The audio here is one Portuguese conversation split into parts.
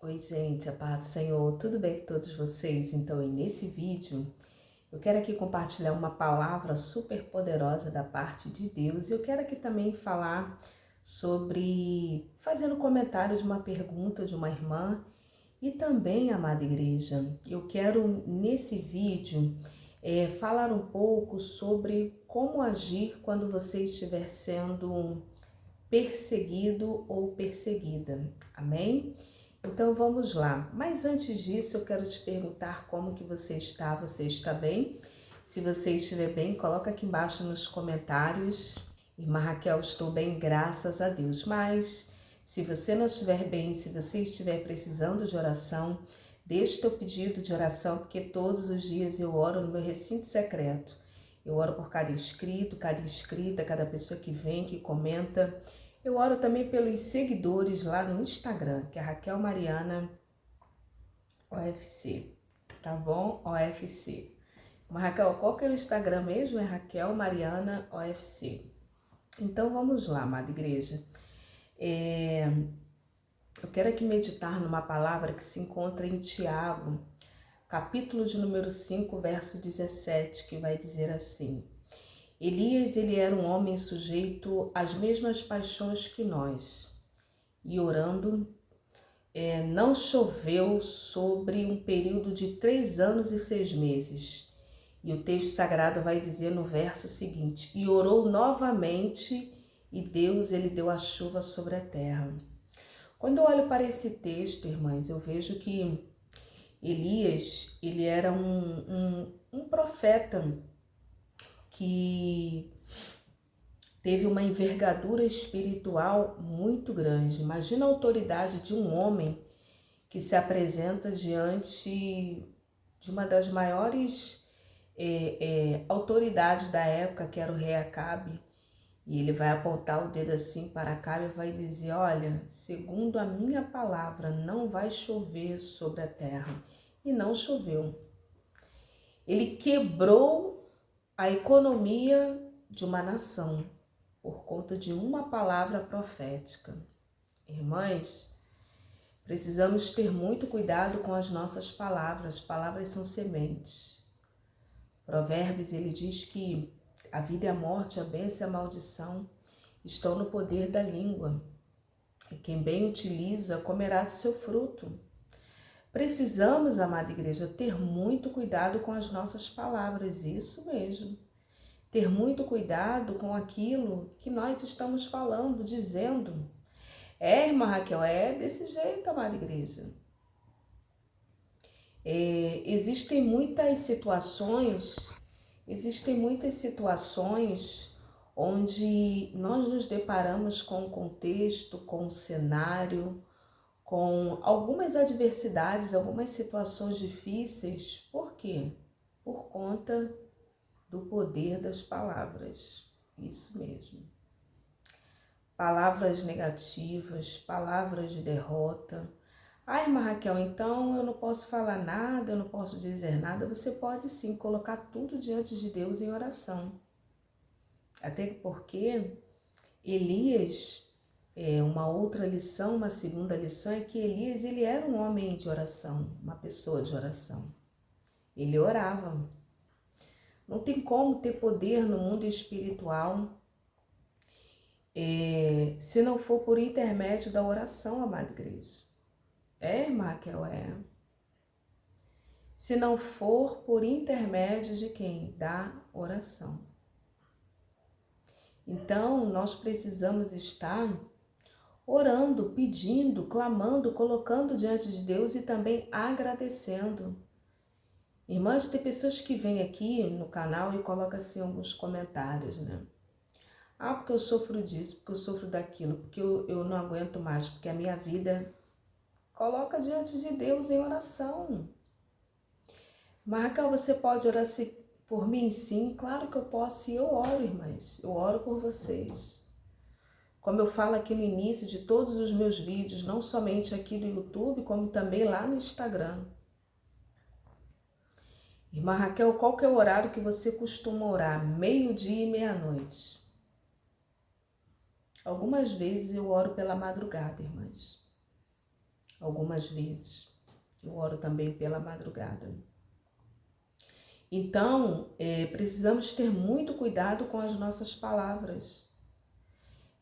Oi, gente, a paz do Senhor, tudo bem com todos vocês? Então, e nesse vídeo, eu quero aqui compartilhar uma palavra super poderosa da parte de Deus e eu quero aqui também falar fazendo comentário de uma pergunta de uma irmã e também, amada igreja, eu quero nesse vídeo falar um pouco sobre como agir quando você estiver sendo perseguido ou perseguida, amém? Então vamos lá, mas antes disso eu quero te perguntar como que você está bem? Se você estiver bem, coloca aqui embaixo nos comentários. Irmã Raquel, estou bem, graças a Deus, mas se você não estiver bem, se você estiver precisando de oração, deixe teu pedido de oração, porque todos os dias eu oro no meu recinto secreto. Eu oro por cada inscrito, cada inscrita, cada pessoa que vem, que comenta. Eu oro também pelos seguidores lá no Instagram, que é Raquel Mariana OFC, tá bom? OFC. Mas Raquel, qual que é o Instagram mesmo? É Raquel Mariana OFC. Então vamos lá, amada igreja. Eu quero aqui meditar numa palavra que se encontra em Tiago, capítulo de número 5, verso 17, que vai dizer assim: Elias, ele era um homem sujeito às mesmas paixões que nós, e orando, não choveu sobre um período de 3 anos e 6 meses. E o texto sagrado vai dizer no verso seguinte: e orou novamente, e Deus, ele deu a chuva sobre a terra. Quando eu olho para esse texto, irmãs, eu vejo que Elias, ele era um profeta que teve uma envergadura espiritual muito grande. Imagina a autoridade de um homem que se apresenta diante de uma das maiores autoridades da época, que era o rei Acabe, e ele vai apontar o dedo assim para Acabe e vai dizer: olha, segundo a minha palavra, não vai chover sobre a terra. E não choveu. Ele quebrou a economia de uma nação por conta de uma palavra profética. Irmãs, precisamos ter muito cuidado com as nossas palavras. Palavras são sementes. Provérbios, ele diz que a vida e a morte, a bênção e a maldição estão no poder da língua. E quem bem utiliza comerá do seu fruto. Precisamos, amada igreja, ter muito cuidado com as nossas palavras, isso mesmo. Ter muito cuidado com aquilo que nós estamos falando, dizendo. Irmã Raquel, é desse jeito, amada igreja. Existem muitas situações onde nós nos deparamos com o contexto, com o cenário, com algumas adversidades, algumas situações difíceis. Por quê? Por conta do poder das palavras. Isso mesmo. Palavras negativas, palavras de derrota. Irmã Raquel, então eu não posso falar nada, eu não posso dizer nada. Você pode sim colocar tudo diante de Deus em oração. Até porque Elias, uma outra lição, uma segunda lição é que Elias, ele era um homem de oração, uma pessoa de oração. Ele orava. Não tem como ter poder no mundo espiritual se não for por intermédio da oração, amada igreja. Irmã Raquel, se não for por intermédio de quem? Da oração. Então, nós precisamos estar orando, pedindo, clamando, colocando diante de Deus e também agradecendo. Irmãs, tem pessoas que vêm aqui no canal e colocam assim alguns comentários, né? Porque eu sofro disso, porque eu sofro daquilo, porque eu não aguento mais, porque a minha vida... Coloca diante de Deus em oração. Raquel, você pode orar por mim? Sim, claro que eu posso e eu oro, irmãs. Eu oro por vocês. Como eu falo aqui no início de todos os meus vídeos, não somente aqui no YouTube, como também lá no Instagram. Irmã Raquel, qual que é o horário que você costuma orar? 12:00 e 00:00. Algumas vezes eu oro pela madrugada, irmãs. algumas vezes. Eu oro também pela madrugada. Então, precisamos ter muito cuidado com as nossas palavras.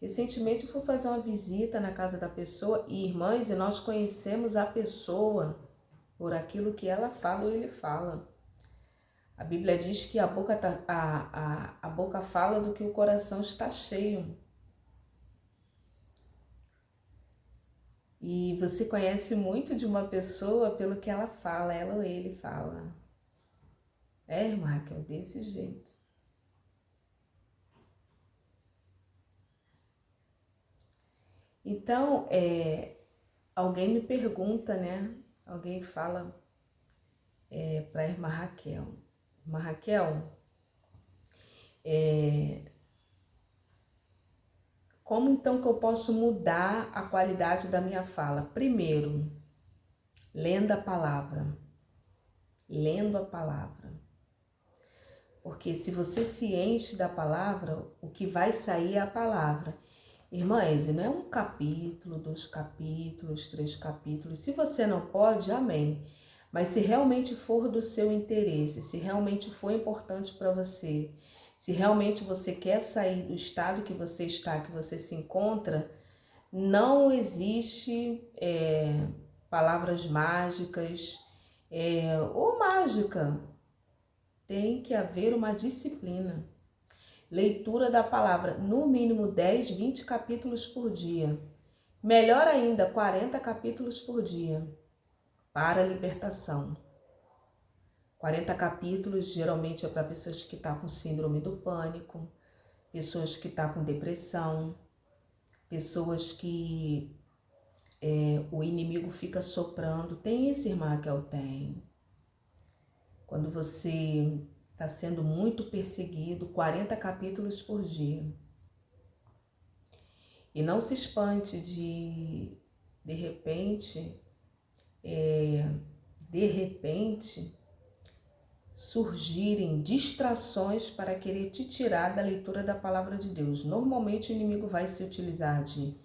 Recentemente eu fui fazer uma visita na casa da pessoa e, irmãs, e nós conhecemos a pessoa por aquilo que ela fala ou ele fala. A Bíblia diz que a boca fala do que o coração está cheio. E você conhece muito de uma pessoa pelo que ela fala, ela ou ele fala. Irmã Raquel, desse jeito. Então, alguém me pergunta, né? Alguém fala para a irmã Raquel. Irmã Raquel, como então que eu posso mudar a qualidade da minha fala? Primeiro, lendo a palavra. Lendo a palavra. Porque se você se enche da palavra, o que vai sair é a palavra. Irmãs, não é um capítulo, 2 capítulos, 3 capítulos. Se você não pode, amém. Mas se realmente for do seu interesse, se realmente for importante para você, se realmente você quer sair do estado que você está, que você se encontra, não existe palavras mágicas ou mágica. Tem que haver uma disciplina. Leitura da palavra, no mínimo 10, 20 capítulos por dia. Melhor ainda, 40 capítulos por dia para a libertação. 40 capítulos geralmente é para pessoas que estão com síndrome do pânico, pessoas que estão com depressão, pessoas que o inimigo fica soprando. Tem isso, irmã Raquel? Tem. Quando você está sendo muito perseguido, 40 capítulos por dia. E não se espante de repente, surgirem distrações para querer te tirar da leitura da palavra de Deus. Normalmente o inimigo vai se utilizar de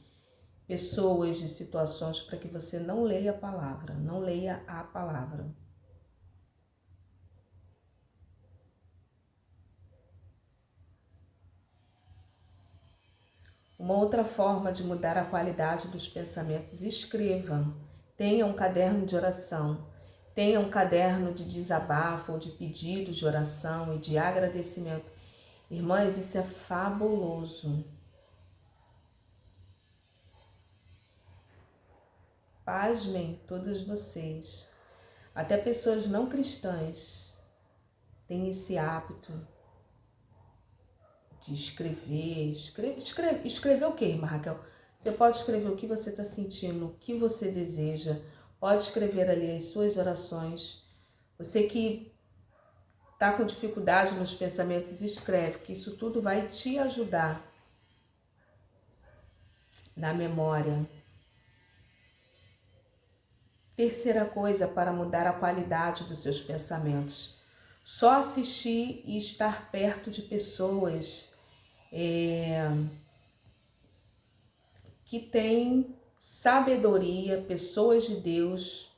pessoas, de situações para que você não leia a palavra, não leia a palavra. Uma outra forma de mudar a qualidade dos pensamentos, escreva. Tenha um caderno de oração. Tenha um caderno de desabafo ou de pedidos de oração e de agradecimento. Irmãs, isso é fabuloso. Pasmem todas vocês. Até pessoas não cristãs têm esse hábito de escrever. Escrever o quê, irmã Raquel? Você pode escrever o que você está sentindo, o que você deseja. Pode escrever ali as suas orações. Você que está com dificuldade nos pensamentos, escreve, que isso tudo vai te ajudar na memória. Terceira coisa para mudar a qualidade dos seus pensamentos. Só assistir e estar perto de pessoas que têm sabedoria, pessoas de Deus,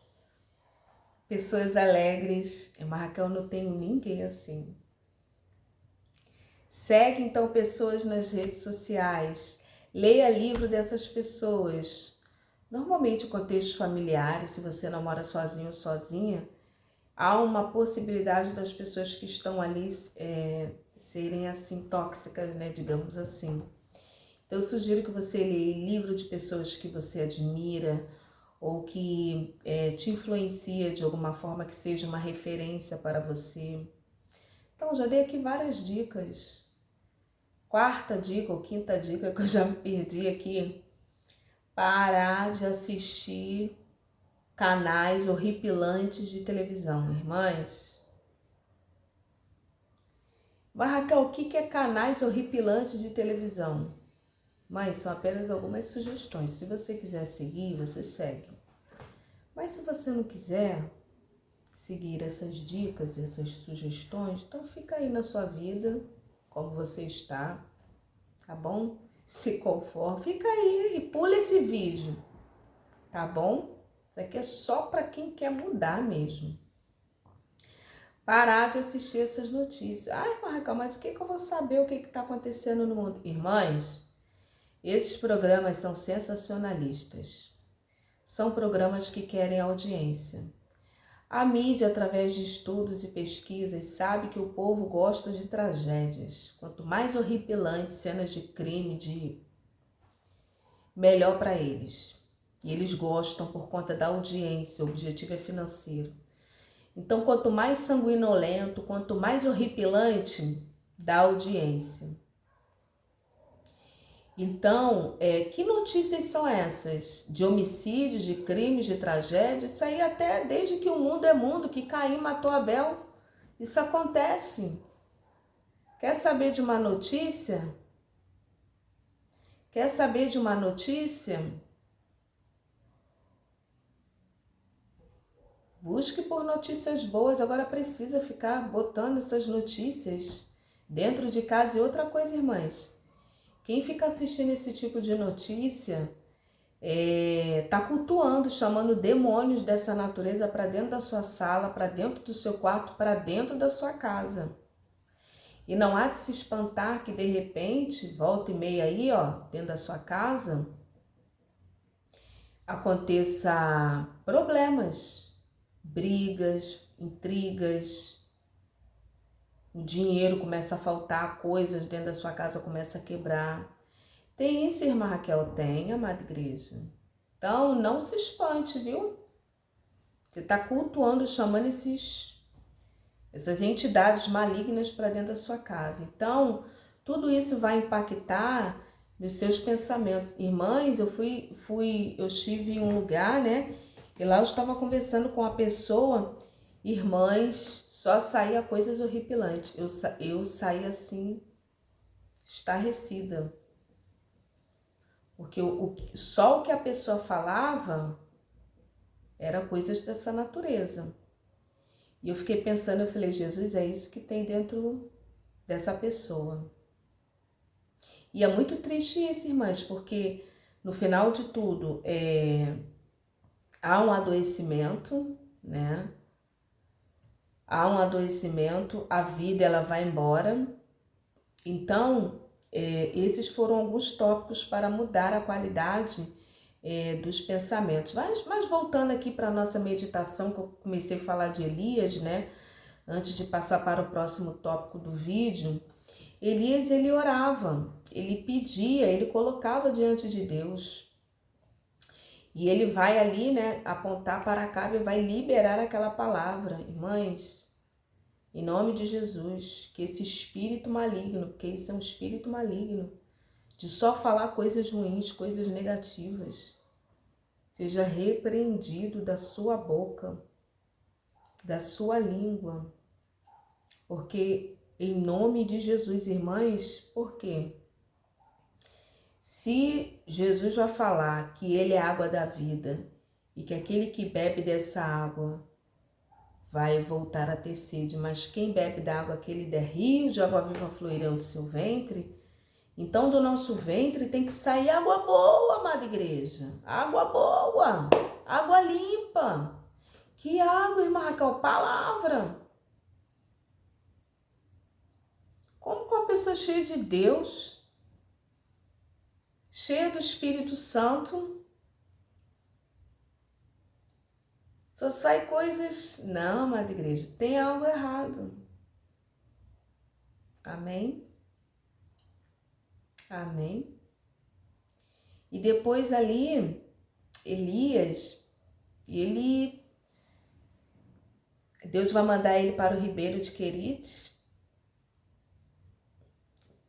pessoas alegres. Mas Raquel, eu não tenho ninguém assim. Segue então pessoas nas redes sociais. Leia livro dessas pessoas. Normalmente contextos familiares, se você não mora sozinho ou sozinha, há uma possibilidade das pessoas que estão ali serem assim tóxicas, né, digamos assim. Então eu sugiro que você leia livro de pessoas que você admira ou que te influencia de alguma forma, que seja uma referência para você. Então já dei aqui várias dicas. Quarta dica ou quinta dica que eu já me perdi aqui. Parar de assistir canais horripilantes de televisão, irmãs. Mas Raquel, o que é canais horripilantes de televisão? Mas são apenas algumas sugestões. Se você quiser seguir, você segue. Mas se você não quiser seguir essas dicas, essas sugestões, então fica aí na sua vida, como você está, tá bom? Se conforme, fica aí e pula esse vídeo, tá bom? daqui é só para quem quer mudar mesmo. Parar de assistir essas notícias. Ai, irmã Raquel, mas o que eu vou saber o que está acontecendo no mundo? Irmãs, esses programas são sensacionalistas. São programas que querem audiência. A mídia, através de estudos e pesquisas, sabe que o povo gosta de tragédias. Quanto mais horripilante cenas de crime, melhor para eles. E eles gostam por conta da audiência, o objetivo é financeiro. Então, quanto mais sanguinolento, quanto mais horripilante, dá audiência. Então, que notícias são essas? De homicídios, de crimes, de tragédias? Isso aí até desde que o mundo é mundo, que Caim matou Abel. Isso acontece. Quer saber de uma notícia? Quer saber de uma notícia? Busque por notícias boas. Agora precisa ficar botando essas notícias dentro de casa. E outra coisa, irmãs, quem fica assistindo esse tipo de notícia tá cultuando, chamando demônios dessa natureza para dentro da sua sala, para dentro do seu quarto, para dentro da sua casa. E não há de se espantar que de repente, volta e meia aí, ó, dentro da sua casa, aconteça problemas, brigas, intrigas, o dinheiro começa a faltar, coisas dentro da sua casa começam a quebrar. Tem isso, irmã Raquel? Tem, amada igreja. Então, não se espante, viu? Você está cultuando, chamando essas entidades malignas para dentro da sua casa. Então, tudo isso vai impactar nos seus pensamentos. Irmãs, eu estive em um lugar, né? E lá eu estava conversando com a pessoa, irmãs, só saía coisas horripilantes. Eu saí assim, estarrecida. Porque só o que a pessoa falava era coisas dessa natureza. E eu fiquei pensando, eu falei, Jesus, é isso que tem dentro dessa pessoa. E é muito triste isso, irmãs, porque no final de tudo há um adoecimento, né? Há um adoecimento, a vida ela vai embora. Então, esses foram alguns tópicos para mudar a qualidade dos pensamentos. Mas voltando aqui para a nossa meditação, que eu comecei a falar de Elias, né? Antes de passar para o próximo tópico do vídeo, Elias, ele orava, ele pedia, ele colocava diante de Deus. E ele vai ali, né, apontar para Acabe e vai liberar aquela palavra. Irmãs, em nome de Jesus, que esse espírito maligno, porque isso é um espírito maligno, de só falar coisas ruins, coisas negativas, seja repreendido da sua boca, da sua língua. Porque em nome de Jesus, irmãs, por quê? Se Jesus vai falar que ele é a água da vida e que aquele que bebe dessa água vai voltar a ter sede, mas quem bebe da água que ele der, rio de água viva fluirão do seu ventre, então do nosso ventre tem que sair água boa, amada igreja, água boa, água limpa. Que água, irmã Raquel? Palavra. Como com uma pessoa cheia de Deus, cheia do Espírito Santo, só sai coisas... Não, amada igreja, tem algo errado. Amém? Amém? E depois ali, Elias, Deus vai mandar ele para o ribeiro de Querite.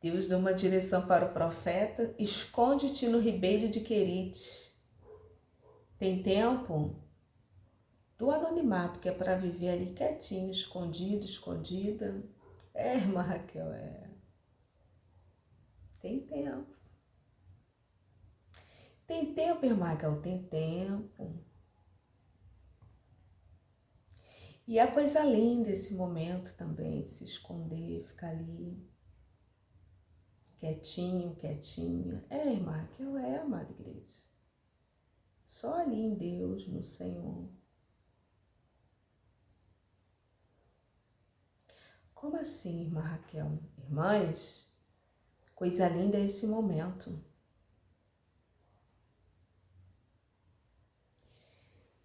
Deus deu uma direção para o profeta, esconde-te no ribeiro de Querite. Tem tempo do anonimato, que é para viver ali quietinho, escondido, escondida. Irmã Raquel, tem tempo. Tem tempo, irmã Raquel, tem tempo. E é coisa linda esse momento também, de se esconder, ficar ali, quietinho, quietinha. Irmã Raquel, amada igreja. Só ali em Deus, no Senhor. Como assim, irmã Raquel? Irmãs, coisa linda é esse momento.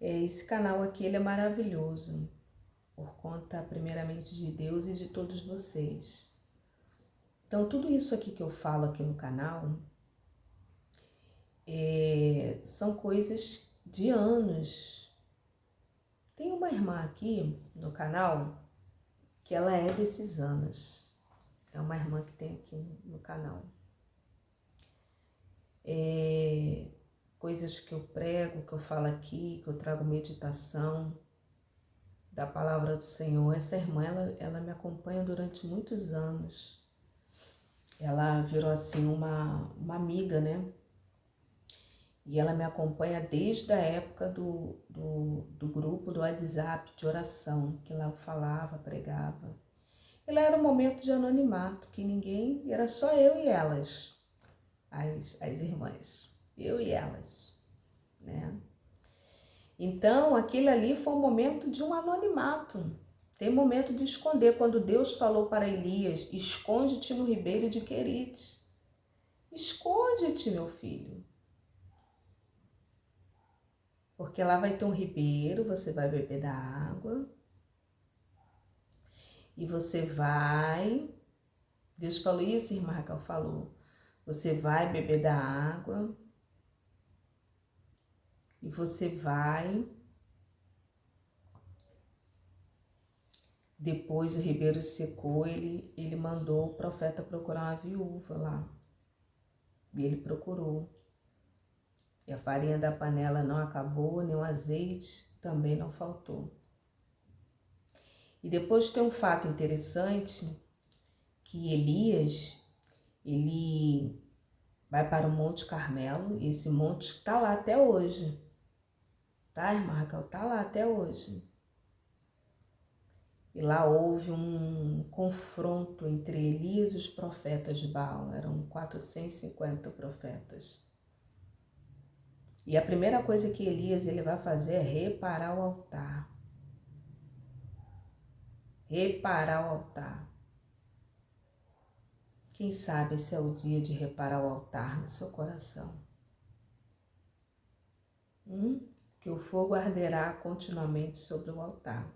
Esse canal aqui ele é maravilhoso, por conta primeiramente de Deus e de todos vocês. Então, tudo isso aqui que eu falo aqui no canal são coisas de anos. Tem uma irmã aqui no canal que ela é desses anos. É uma irmã que tem aqui no canal. Coisas que eu prego, que eu falo aqui, que eu trago meditação da palavra do Senhor. Essa irmã, ela me acompanha durante muitos anos. Ela virou assim uma amiga, né? E ela me acompanha desde a época do grupo do WhatsApp de oração, que lá eu falava, pregava. Ela era um momento de anonimato, que ninguém, era só eu e elas, as irmãs, eu e elas, né? Então, aquele ali foi um momento de um anonimato. Tem momento de esconder. Quando Deus falou para Elias, esconde-te no ribeiro de Querite. Esconde-te, meu filho. Porque lá vai ter um ribeiro, você vai beber da água. E você vai... Deus falou isso, irmã Raquel falou. Você vai beber da água. E você vai... Depois o ribeiro secou, ele mandou o profeta procurar uma viúva lá. E ele procurou. E a farinha da panela não acabou, nem o azeite também não faltou. E depois tem um fato interessante, que Elias, ele vai para o Monte Carmelo, e esse monte está lá até hoje. Tá, irmã Raquel? Está lá até hoje. E lá houve um confronto entre Elias e os profetas de Baal. Eram 450 profetas. E a primeira coisa que Elias ele vai fazer é reparar o altar. Reparar o altar. Quem sabe esse é o dia de reparar o altar no seu coração. Que o fogo arderá continuamente sobre o altar.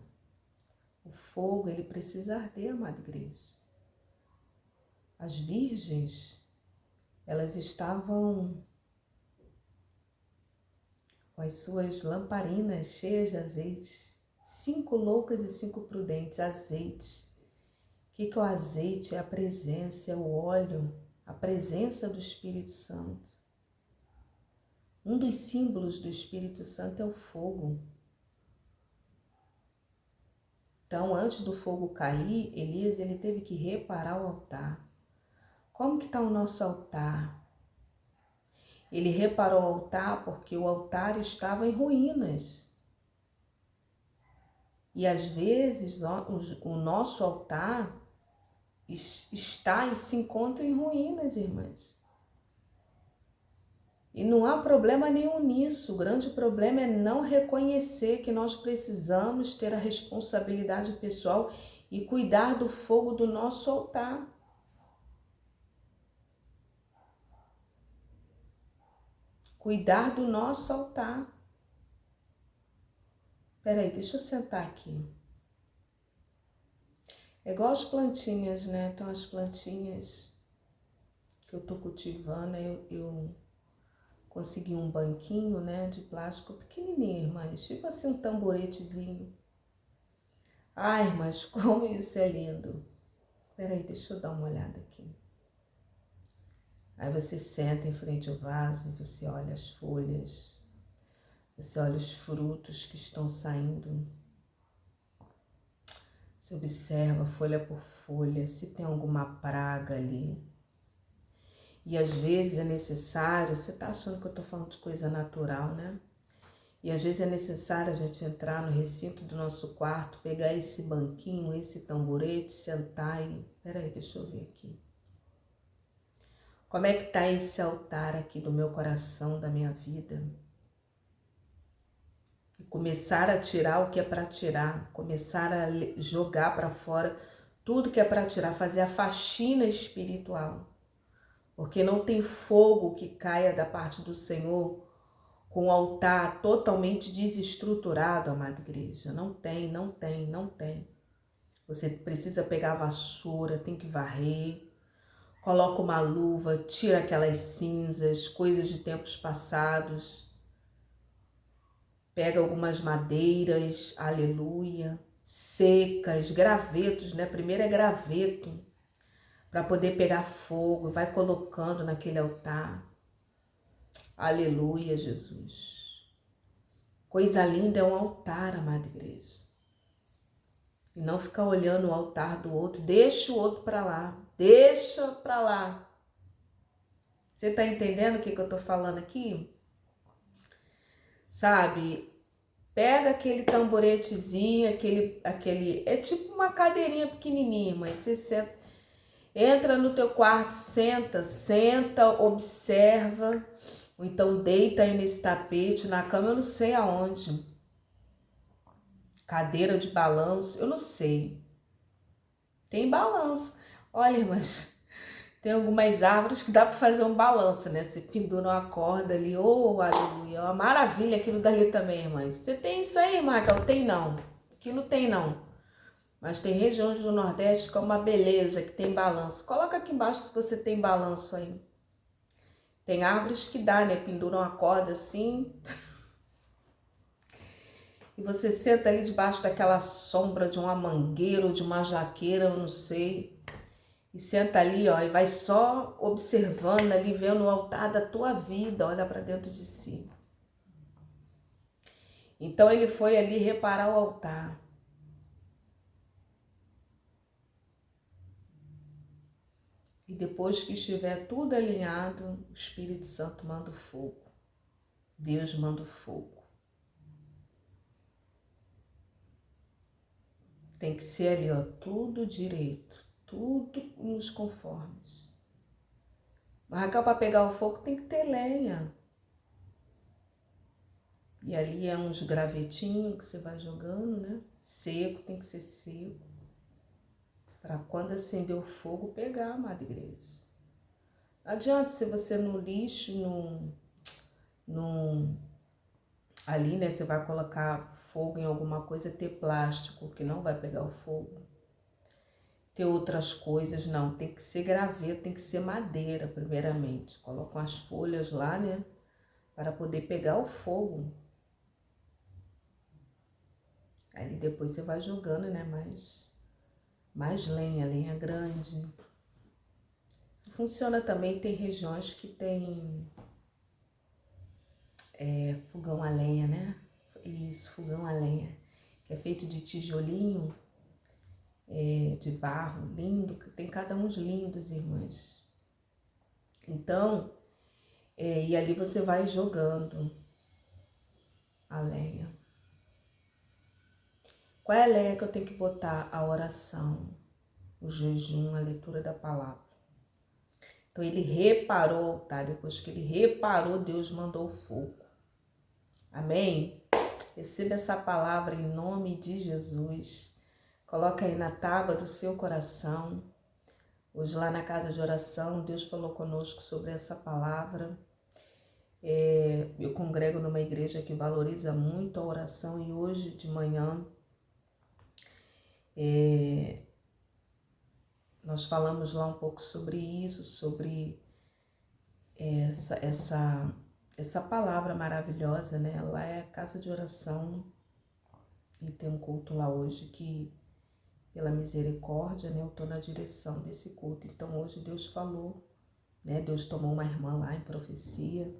O fogo, ele precisa arder, amada igreja. As virgens, elas estavam com as suas lamparinas cheias de azeite. 5 loucas e 5 prudentes, azeite. O que é o azeite? É a presença, é o óleo, a presença do Espírito Santo. Um dos símbolos do Espírito Santo é o fogo. Então, antes do fogo cair, Elias ele teve que reparar o altar. Como que está o nosso altar? Ele reparou o altar porque o altar estava em ruínas. E às vezes o nosso altar está e se encontra em ruínas, irmãs. E não há problema nenhum nisso. O grande problema é não reconhecer que nós precisamos ter a responsabilidade pessoal e cuidar do fogo do nosso altar. Cuidar do nosso altar. Peraí, deixa eu sentar aqui. É igual as plantinhas, né? Então as plantinhas que eu tô cultivando, eu consegui um banquinho, né, de plástico pequenininho, irmãs, tipo assim um tamboretezinho. Ai, irmãs, como isso é lindo. Peraí, deixa eu dar uma olhada aqui. Aí você senta em frente ao vaso, você olha as folhas, você olha os frutos que estão saindo. Você observa folha por folha, se tem alguma praga ali. E às vezes é necessário, você tá achando que eu tô falando de coisa natural, né? E às vezes é necessário a gente entrar no recinto do nosso quarto, pegar esse banquinho, esse tamborete, sentar e... Peraí, deixa eu ver aqui. Como é que tá esse altar aqui do meu coração, da minha vida? começar a tirar o que é para tirar, começar a jogar para fora tudo que é para tirar, fazer a faxina espiritual. Porque não tem fogo que caia da parte do Senhor com o altar totalmente desestruturado, amada igreja. Não tem, não tem, não tem. Você precisa pegar a vassoura, tem que varrer, coloca uma luva, tira aquelas cinzas, coisas de tempos passados, pega algumas madeiras, aleluia, secas, gravetos, né? Primeiro é graveto, para poder pegar fogo, vai colocando naquele altar. Aleluia, Jesus. Coisa linda é um altar, amada igreja. E não ficar olhando o altar do outro, deixa o outro para lá, deixa para lá. Você tá entendendo o que eu tô falando aqui? Sabe, pega aquele tamboretezinho, aquele, é tipo uma cadeirinha pequenininha, mas você senta, entra no teu quarto, senta, observa, ou então deita aí nesse tapete, na cama, eu não sei aonde, cadeira de balanço, eu não sei, tem balanço. Olha, irmãs, tem algumas árvores que dá para fazer um balanço, né? Você pendura uma corda ali, oh, aleluia, é uma maravilha aquilo dali também, irmãs. Você tem isso aí, Marca? Tem não, aquilo tem não. Mas tem regiões do Nordeste que é uma beleza, que tem balanço. Coloca aqui embaixo se você tem balanço aí. Tem árvores que dá, né? Pendura uma corda assim. E você senta ali debaixo daquela sombra de uma mangueira ou de uma jaqueira, eu não sei. E senta ali, ó, e vai só observando ali, vendo o altar da tua vida, olha para dentro de si. Então ele foi ali reparar o altar. E depois que estiver tudo alinhado, o Espírito Santo manda o fogo. Deus manda o fogo. Tem que ser ali, ó, tudo direito, tudo nos conformes. Mas Raquel, para pegar o fogo tem que ter lenha. E ali é uns gravetinhos que você vai jogando, né? Seco, tem que ser seco. Para quando acender o fogo, pegar, amada igreja. Não adianta se você no lixo, ali, né? Você vai colocar fogo em alguma coisa, ter plástico, que não vai pegar o fogo. Ter outras coisas, não. Tem que ser graveto, tem que ser madeira, primeiramente. Colocam as folhas lá, né? Para poder pegar o fogo. Aí depois você vai jogando, né? Mais lenha, lenha grande. Isso funciona também, tem regiões que tem fogão a lenha, né? Isso, fogão a lenha. Que é feito de tijolinho, de barro, lindo. Tem cada uns lindos, irmãs. Então, e ali você vai jogando a lenha. Qual é a lenha que eu tenho que botar? A oração, o jejum, a leitura da palavra. Então ele reparou o altar, depois que ele reparou, Deus mandou o fogo. Amém? Receba essa palavra em nome de Jesus. Coloca aí na tábua do seu coração. Hoje lá na casa de oração, Deus falou conosco sobre essa palavra. Eu congrego numa igreja que valoriza muito a oração e hoje de manhã nós falamos lá um pouco sobre isso, sobre essa palavra maravilhosa, né? Lá é a casa de oração e tem um culto lá hoje que, pela misericórdia, né? Eu tô na direção desse culto. Então hoje Deus falou, né? Deus tomou uma irmã lá em profecia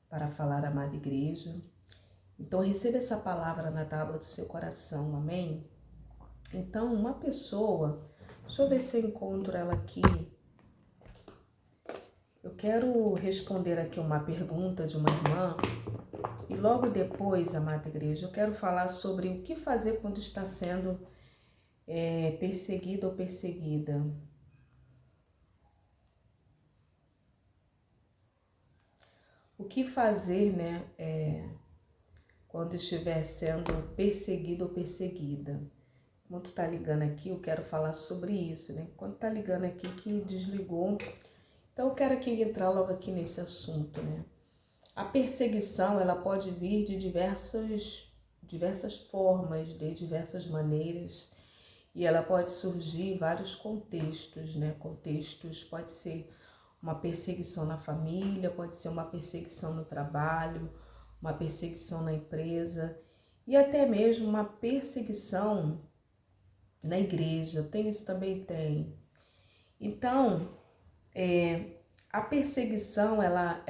para falar à amada igreja. Então receba essa palavra na tábua do seu coração, amém? Então uma pessoa, deixa eu ver se eu encontro ela aqui. Eu quero responder aqui uma pergunta de uma irmã e logo depois, amada igreja, eu quero falar sobre o que fazer quando está sendo perseguido ou perseguida. O que fazer, né, quando estiver sendo perseguido ou perseguida. Quando tá ligando aqui, eu quero falar sobre isso, né? Quando tá ligando aqui que desligou, então eu quero aqui entrar logo aqui nesse assunto, né? A perseguição, ela pode vir de diversas formas, de diversas maneiras, e ela pode surgir em vários contextos, né? Contextos, pode ser uma perseguição na família, pode ser uma perseguição no trabalho, uma perseguição na empresa e até mesmo uma perseguição na igreja. Tem isso também? Tem. Então, a perseguição, ela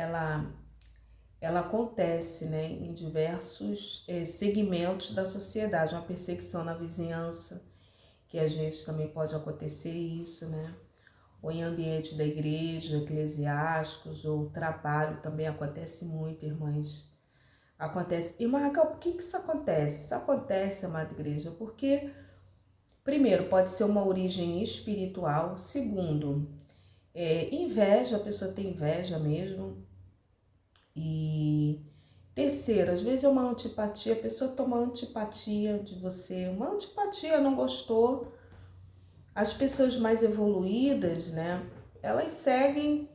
acontece, né, em diversos segmentos da sociedade. Uma perseguição na vizinhança, que às vezes também pode acontecer isso, né? Ou em ambiente da igreja, eclesiásticos, ou trabalho também acontece muito, irmãs. Acontece. Irmã Raquel, por que isso acontece? Isso acontece, amada igreja, porque, primeiro, pode ser uma origem espiritual. Segundo, inveja, a pessoa tem inveja mesmo. E terceiro, às vezes é uma antipatia, a pessoa toma antipatia de você, uma antipatia, não gostou. As pessoas mais evoluídas, né, elas seguem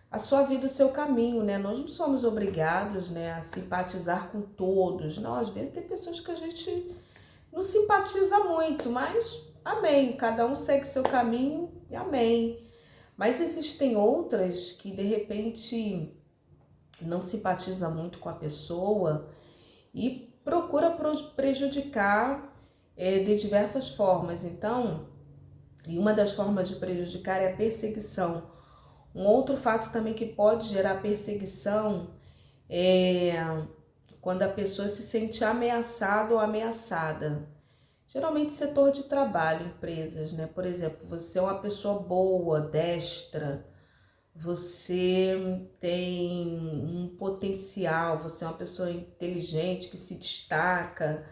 a sua vida, o seu caminho, né? Nós não somos obrigados, né, a simpatizar com todos. Não, às vezes tem pessoas que a gente não simpatiza muito, mas amém, cada um segue seu caminho e amém. Mas existem outras que de repente não simpatiza muito com a pessoa e procura prejudicar de diversas formas. Então, e uma das formas de prejudicar é a perseguição. Um outro fato também que pode gerar perseguição é quando a pessoa se sente ameaçada ou ameaçada. Geralmente setor de trabalho, empresas, né? Por exemplo, você é uma pessoa boa, destra, você tem um potencial, você é uma pessoa inteligente que se destaca,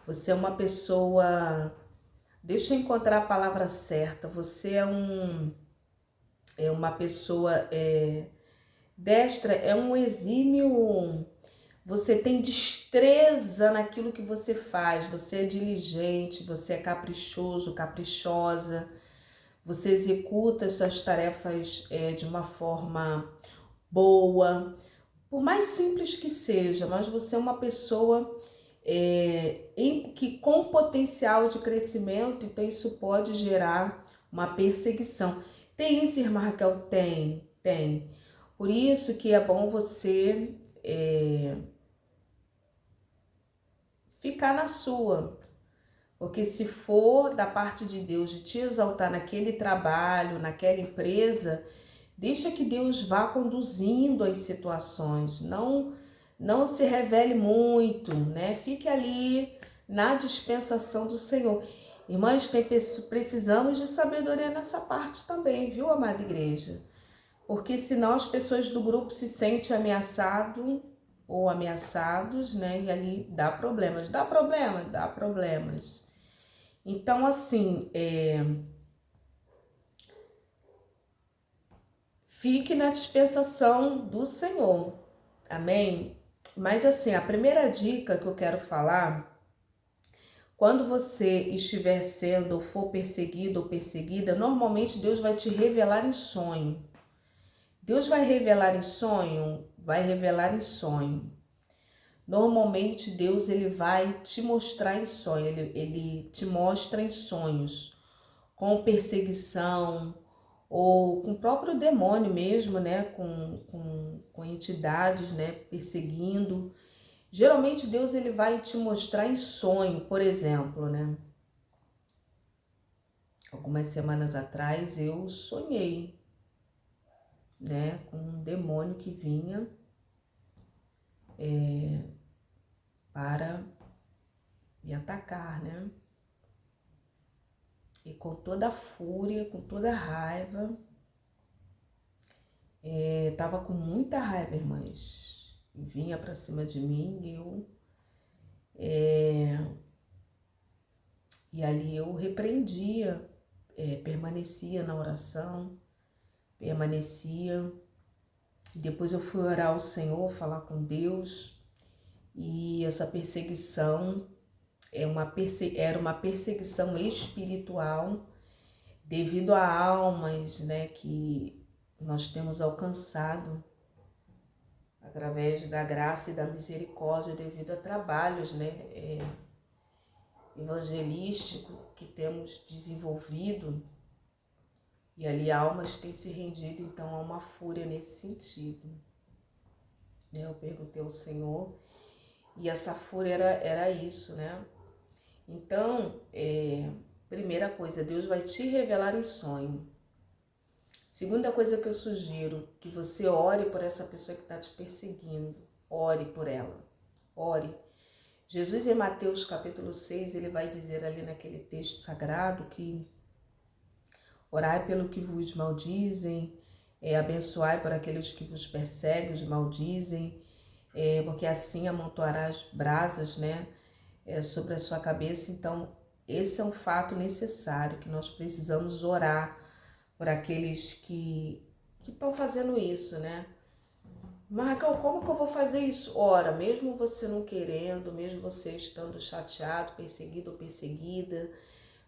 você é uma pessoa, deixa eu encontrar a palavra certa, você é uma pessoa destra, é um exímio, você tem destreza naquilo que você faz, você é diligente, você é caprichoso, caprichosa, você executa as suas tarefas de uma forma boa, por mais simples que seja, mas você é uma pessoa que com potencial de crescimento, então isso pode gerar uma perseguição. Tem isso, irmã Raquel? Tem. Por isso que é bom você ficar na sua, porque se for da parte de Deus de te exaltar naquele trabalho, naquela empresa, deixa que Deus vá conduzindo as situações, não se revele muito, né? Fique ali na dispensação do Senhor. Irmãs, precisamos de sabedoria nessa parte também, viu, amada igreja? Porque senão as pessoas do grupo se sentem ameaçado ou ameaçados, né? E ali dá problemas. Dá problemas? Dá problemas. Então, assim, fique na dispensação do Senhor, amém? Mas assim, a primeira dica que eu quero falar, quando você estiver sendo ou for perseguido ou perseguida, normalmente Deus vai te revelar em sonho. Deus vai revelar em sonho? Vai revelar em sonho. Normalmente Deus ele vai te mostrar em sonho, ele te mostra em sonhos, com perseguição, ou com o próprio demônio mesmo, né, com entidades, né, perseguindo. Geralmente Deus ele vai te mostrar em sonho, por exemplo, né. Algumas semanas atrás eu sonhei, né, com um demônio que vinha para me atacar, né. E com toda a fúria, com toda a raiva, tava com muita raiva, irmãs. Vinha para cima de mim e e ali eu repreendia, permanecia na oração, permanecia. Depois eu fui orar ao Senhor, falar com Deus. E essa perseguição era uma perseguição espiritual devido a almas, né, que nós temos alcançado através da graça e da misericórdia, devido a trabalhos, né, evangelístico que temos desenvolvido, e ali almas têm se rendido então a uma fúria nesse sentido. Eu perguntei ao Senhor, e essa fúria era isso, né? Então, primeira coisa, Deus vai te revelar em sonho. Segunda coisa que eu sugiro, que você ore por essa pessoa que está te perseguindo. Ore por ela. Ore. Jesus, em Mateus capítulo 6, ele vai dizer ali naquele texto sagrado que orai pelo que vos maldizem, abençoai por aqueles que vos perseguem, os maldizem, porque assim amontoarás brasas, né, sobre a sua cabeça. Então, esse é um fato necessário, que nós precisamos orar por aqueles que estão fazendo isso, né? Mas, Raquel, como que eu vou fazer isso? Ora, mesmo você não querendo, mesmo você estando chateado, perseguido ou perseguida,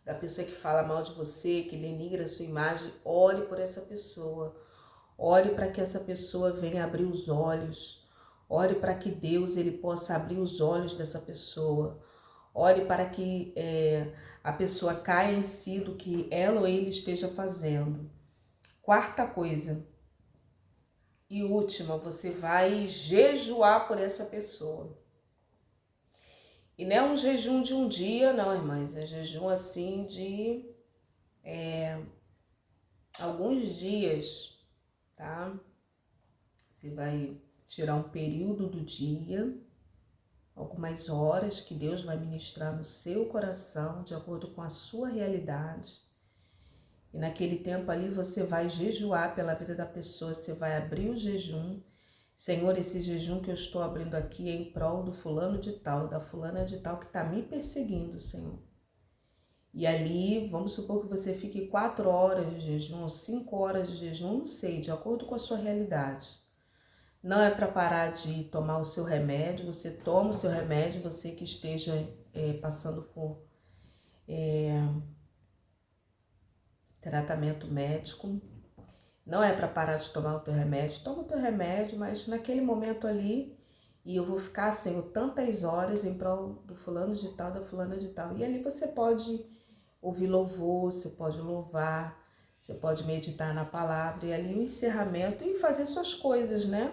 da pessoa que fala mal de você, que denigra a sua imagem, ore por essa pessoa. Ore para que essa pessoa venha abrir os olhos. Ore para que Deus ele possa abrir os olhos dessa pessoa. Ore para que a pessoa caia em si do que ela ou ele esteja fazendo. Quarta coisa e última, você vai jejuar por essa pessoa. E não é um jejum de um dia, não, irmãs. É jejum assim de alguns dias, tá? Você vai tirar um período do dia, algumas horas que Deus vai ministrar no seu coração, de acordo com a sua realidade. E naquele tempo ali você vai jejuar pela vida da pessoa, você vai abrir o jejum. Senhor, esse jejum que eu estou abrindo aqui é em prol do fulano de tal, da fulana de tal que está me perseguindo, Senhor. E ali, vamos supor que você fique 4 horas de jejum ou 5 horas de jejum, não sei, de acordo com a sua realidade. Não é para parar de tomar o seu remédio, você toma o seu remédio, você que esteja passando por tratamento médico. Não é para parar de tomar o teu remédio, toma o teu remédio, mas naquele momento ali, e eu vou ficar, Senhor, tantas horas em prol do fulano de tal, da fulana de tal. E ali você pode ouvir louvor, você pode louvar, você pode meditar na palavra, e ali o encerramento e fazer suas coisas, né?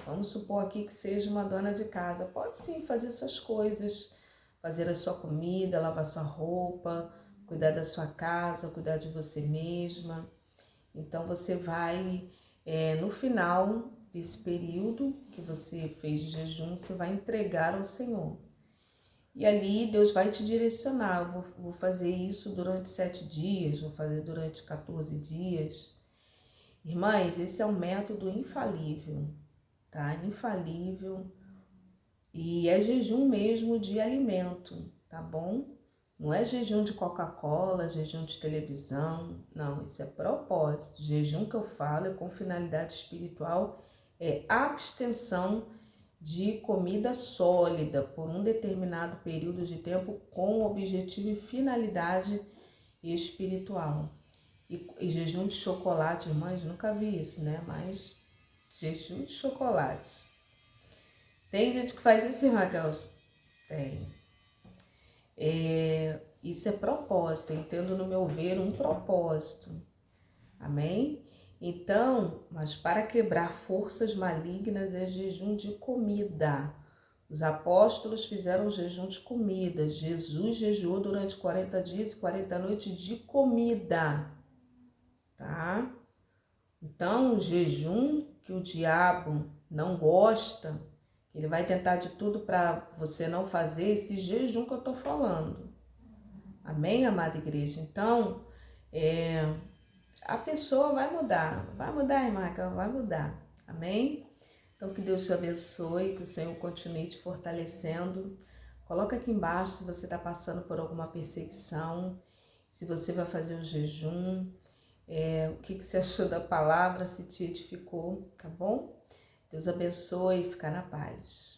Vamos supor aqui que seja uma dona de casa, pode sim fazer suas coisas, fazer a sua comida, lavar sua roupa, cuidar da sua casa, cuidar de você mesma. Então você vai, no final desse período que você fez de jejum, você vai entregar ao Senhor. E ali Deus vai te direcionar. Eu vou fazer isso durante 7 dias, vou fazer durante 14 dias. Irmãs, esse é um método infalível, tá? Infalível. E é jejum mesmo de alimento, tá bom? Não é jejum de Coca-Cola, jejum de televisão, não, isso é propósito. Jejum que eu falo é com finalidade espiritual, é abstenção de comida sólida por um determinado período de tempo com objetivo e finalidade espiritual. E jejum de chocolate, irmãs, nunca vi isso, né? Mas jejum de chocolate. Tem gente que faz isso, irmã Kelso? Tem. Isso é propósito, eu entendo no meu ver um propósito, amém? Então, mas para quebrar forças malignas é jejum de comida. Os apóstolos fizeram jejum de comida, Jesus jejuou durante 40 dias e 40 noites de comida, tá? Então, o jejum que o diabo não gosta, ele vai tentar de tudo para você não fazer esse jejum que eu tô falando. Amém, amada igreja? Então, a pessoa vai mudar, irmã, vai mudar. Amém? Então, que Deus te abençoe, que o Senhor continue te fortalecendo. Coloca aqui embaixo se você está passando por alguma perseguição, se você vai fazer o jejum, o que você achou da palavra, se te edificou, tá bom? Deus abençoe e fica na paz.